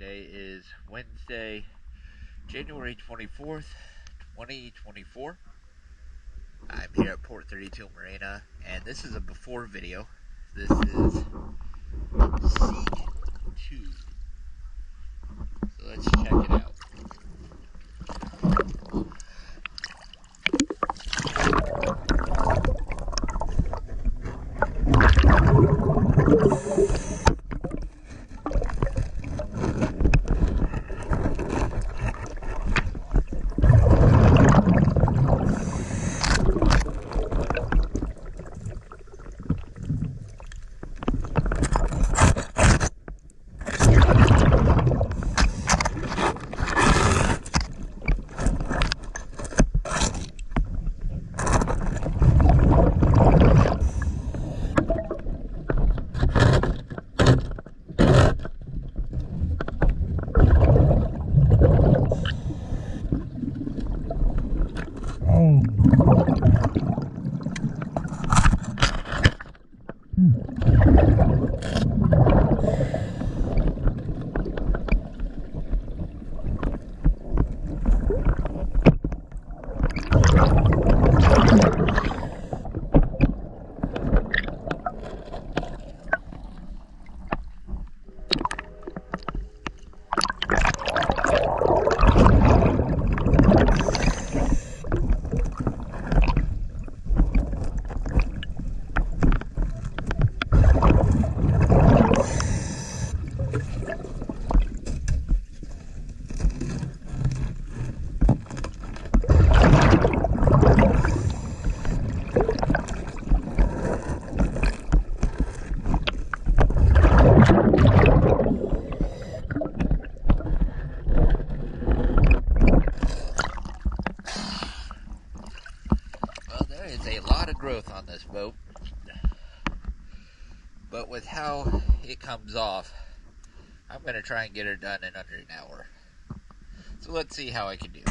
Today is Wednesday, January 24th, 2024. I'm here at Port 32 Marina, and this is a before video. This is Segue II. So let's check it out. There is a lot of growth on this boat, but with how it comes off, I'm going to try and get her done in under an hour. So let's see how I can do.